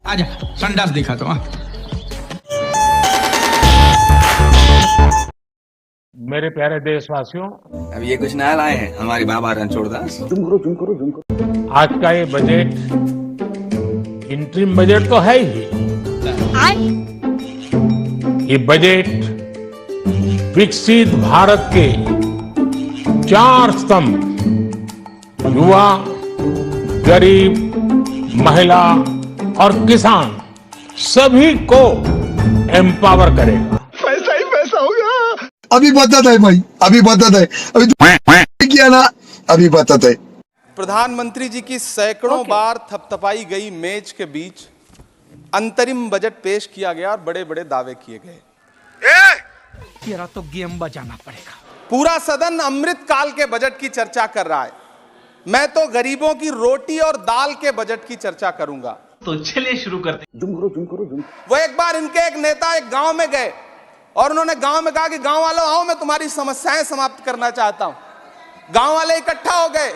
आजा संडास दिखा तो। मेरे प्यारे देशवासियों, अब ये कुछ नया लाए हैं हमारी बाबा रणछोड़दास। आज का ये बजट इंटरिम बजट तो है ही। ये बजट विकसित भारत के 4 स्तंभ युवा, गरीब, महिला और किसान सभी को एम्पावर करेगा। पैसा ही पैसा होगा। अभी बताता है भाई, अभी बताता है, अभी किया ना, अभी बताता है। प्रधानमंत्री जी की सैकड़ों बार थपथपाई गई मेज के बीच अंतरिम बजट पेश किया गया और बड़े बड़े दावे किए गए। तेरा तो गेम बजाना पड़ेगा। पूरा सदन अमृत काल के बजट की चर्चा कर रहा है। मैं तो गरीबों की रोटी और दाल के बजट की चर्चा करूंगा। तो चलिए शुरू करते हैं। वो एक बार इनके एक नेता एक गांव में गए और उन्होंने गांव में कहा कि गांव वालों आओ, मैं तुम्हारी समस्याएं समाप्त करना चाहता हूं। गांव वाले इकट्ठा हो गए।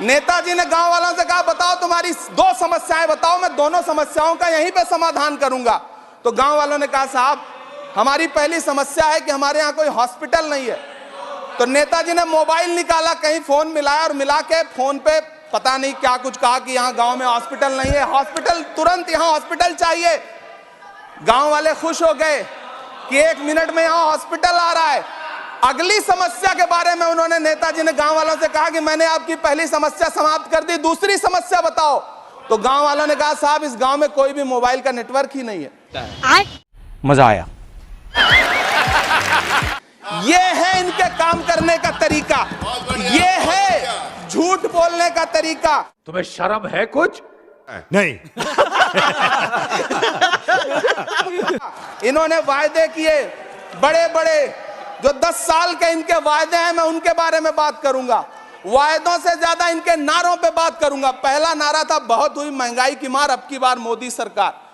नेताजी ने गांव वालों से कहा, बताओ तुम्हारी 2 समस्याएं बताओ, मैं दोनों समस्याओं का यहीं पे समाधान करूंगा। तो गांव वालों ने कहा, साहब हमारी पहली समस्या है कि हमारे यहाँ कोई हॉस्पिटल नहीं है। तो नेताजी ने मोबाइल निकाला, कहीं फोन मिलाया और मिला के फोन पे पता नहीं क्या कुछ कहा कि यहाँ गांव में हॉस्पिटल नहीं है, हॉस्पिटल तुरंत, यहाँ हॉस्पिटल चाहिए। गांव वाले खुश हो गए कि 1 मिनट में यहाँ हॉस्पिटल आ रहा है। अगली समस्या के बारे में उन्होंने, नेताजी ने गांव वालों से कहा कि मैंने आपकी पहली समस्या समाप्त कर दी, दूसरी समस्या बताओ। तो गांव वालों ने कहा, साहब इस गांव में कोई भी मोबाइल का नेटवर्क ही नहीं है। मजा आया। ये है इनके काम करने का तरीका, ये है झूठ बोलने का तरीका। तुम्हें शर्म है कुछ? नहीं। इन्होंने वायदे किए बड़े बड़े, जो 10 साल के इनके वायदे हैं, मैं उनके बारे में बात करूंगा। वायदों से ज्यादा इनके नारों पे बात करूंगा। पहला नारा था, बहुत हुई महंगाई की मार, अब की बार मोदी सरकार।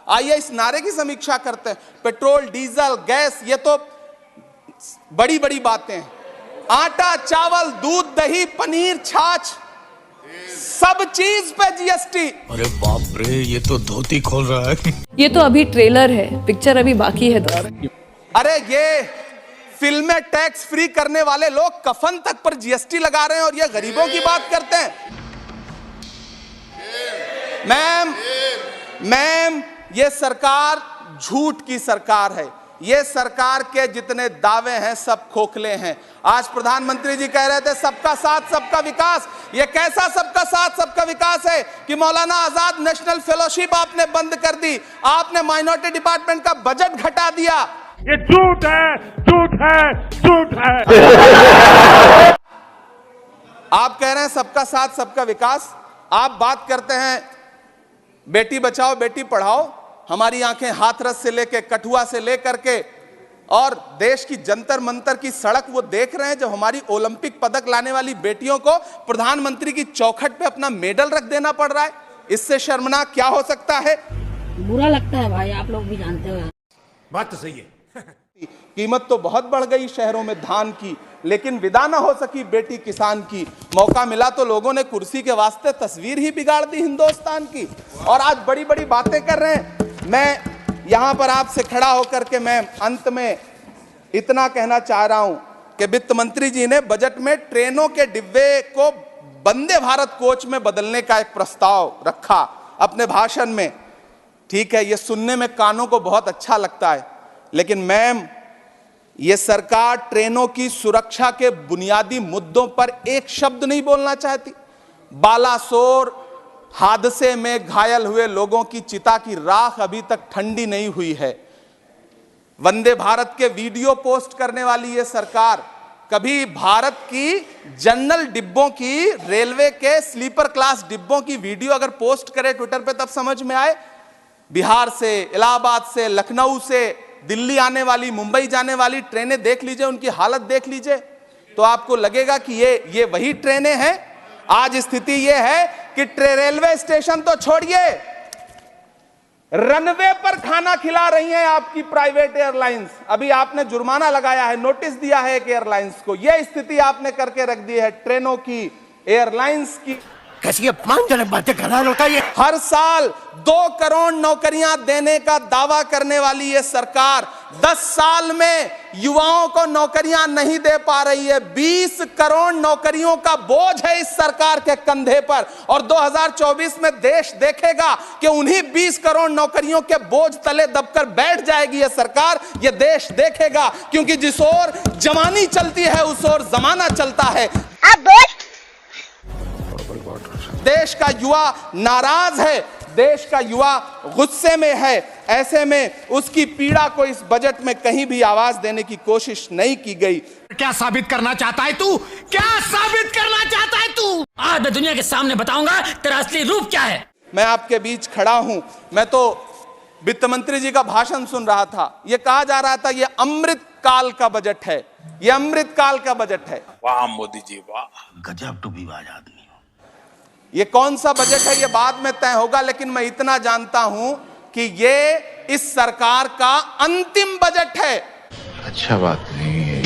आइए इस नारे की समीक्षा करते हैं। पेट्रोल, डीजल, गैस, ये तो बड़ी बड़ी बातें हैं। आटा, चावल, दूध, दही, पनीर, छाछ, सब चीज पे जीएसटी। अरे बाप रे, ये तो धोती खोल रहा है। ये तो अभी ट्रेलर है, पिक्चर अभी बाकी है। अरे ये फिल्में टैक्स फ्री करने वाले लोग कफन तक पर जीएसटी लगा रहे हैं और ये गरीबों की बात करते हैं। मैम ये सरकार झूठ की सरकार है। ये सरकार के जितने दावे हैं सब खोखले हैं। आज प्रधानमंत्री जी कह रहे थे सबका साथ सबका विकास। ये कैसा सबका साथ सबका विकास है कि मौलाना आजाद नेशनल फेलोशिप आपने बंद कर दी, आपने माइनॉरिटी डिपार्टमेंट का बजट घटा दिया। ये झूठ है, झूठ है, झूठ है। आप कह रहे हैं सबका साथ सबका विकास, आप बात करते हैं बेटी बचाओ बेटी पढ़ाओ। हमारी आंखें हाथरस से लेके, कठुआ से लेकर के और देश की जंतर मंतर की सड़क वो देख रहे हैं जब हमारी ओलंपिक पदक लाने वाली बेटियों को प्रधानमंत्री की चौखट पे अपना मेडल रख देना पड़ रहा है। इससे शर्मनाक क्या हो सकता है? बुरा लगता है भाई, आप लोग भी जानते हो। बात तो सही है। कीमत तो बहुत बढ़ गई शहरों में धान की, लेकिन विदा ना हो सकी बेटी किसान की। मौका मिला तो लोगों ने कुर्सी के वास्ते तस्वीर ही बिगाड़ दी हिंदुस्तान की, और आज बड़ी बड़ी बातें कर रहे हैं। मैं यहां पर आपसे खड़ा होकर के मैं अंत में इतना कहना चाह रहा हूं कि वित्त मंत्री जी ने बजट में ट्रेनों के डिब्बे को वंदे भारत कोच में बदलने का एक प्रस्ताव रखा अपने भाषण में। ठीक है, ये सुनने में कानों को बहुत अच्छा लगता है, लेकिन मैम ये सरकार ट्रेनों की सुरक्षा के बुनियादी मुद्दों पर एक शब्द नहीं बोलना चाहती। बालासोर हादसे में घायल हुए लोगों की चिता की राख अभी तक ठंडी नहीं हुई है। वंदे भारत के वीडियो पोस्ट करने वाली ये सरकार कभी भारत की जनरल डिब्बों की, रेलवे के स्लीपर क्लास डिब्बों की वीडियो अगर पोस्ट करे ट्विटर पे तब समझ में आए। बिहार से, इलाहाबाद से, लखनऊ से दिल्ली आने वाली, मुंबई जाने वाली ट्रेनें देख लीजिए, उनकी हालत देख लीजिए, तो आपको लगेगा कि ये वही ट्रेनें हैं। आज स्थिति ये है कि रेलवे स्टेशन तो छोड़िए, रनवे पर खाना खिला रही हैं आपकी प्राइवेट एयरलाइंस। अभी आपने जुर्माना लगाया है, नोटिस दिया है एक एयरलाइंस को। यह स्थिति आपने करके रख दी है ट्रेनों की, एयरलाइंस की। कैसी अपमानजनक बातें कर रहा है लड़का ये। हर साल 2 करोड़ नौकरियां देने का दावा करने वाली ये सरकार 10 साल में युवाओं को नौकरियां नहीं दे पा रही है। 20 करोड़ नौकरियों का बोझ है इस सरकार के कंधे पर और 2024 में देश देखेगा कि उन्हीं 20 करोड़ नौकरियों के बोझ तले दबकर बैठ जाएगी ये सरकार। ये देश देखेगा, क्योंकि जिस ओर जवानी चलती है उस ओर जमाना चलता है। देश का युवा नाराज है, देश का युवा गुस्से में है। ऐसे में उसकी पीड़ा को इस बजट में कहीं भी आवाज देने की कोशिश नहीं की गई। क्या साबित करना चाहता है तू? क्या साबित करना चाहता है तू? आज मैं दुनिया के सामने बताऊंगा तेरा असली रूप क्या है। मैं आपके बीच खड़ा हूं। मैं तो वित्त मंत्री जी का भाषण सुन रहा था। यह कहा जा रहा था ये अमृत काल का बजट है, ये अमृत काल का बजट है। वाह मोदी जी वाह, गजब टूबीबाज आदमी। ये कौन सा बजट है ये बाद में तय होगा, लेकिन मैं इतना जानता हूं कि ये इस सरकार का अंतिम बजट है। अच्छा बात नहीं है।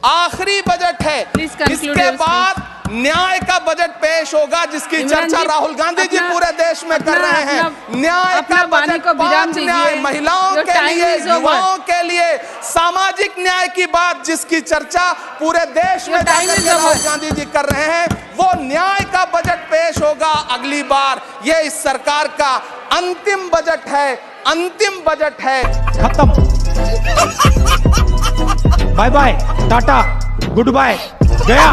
आखिरी बजट है। इसके बाद न्याय का बजट पेश होगा, जिसकी चर्चा राहुल गांधी जी पूरे देश में कर रहे हैं। न्याय का बजट, 5 न्याय महिलाओं के लिए, युवाओं के लिए, सामाजिक न्याय की बात जिसकी चर्चा पूरे देश में जाकर के राहुल गांधी जी कर रहे हैं, वो न्याय का बजट पेश होगा अगली बार। ये इस सरकार का अंतिम बजट है, अंतिम बजट है। खत्म। Bye bye, tata, goodbye, गया।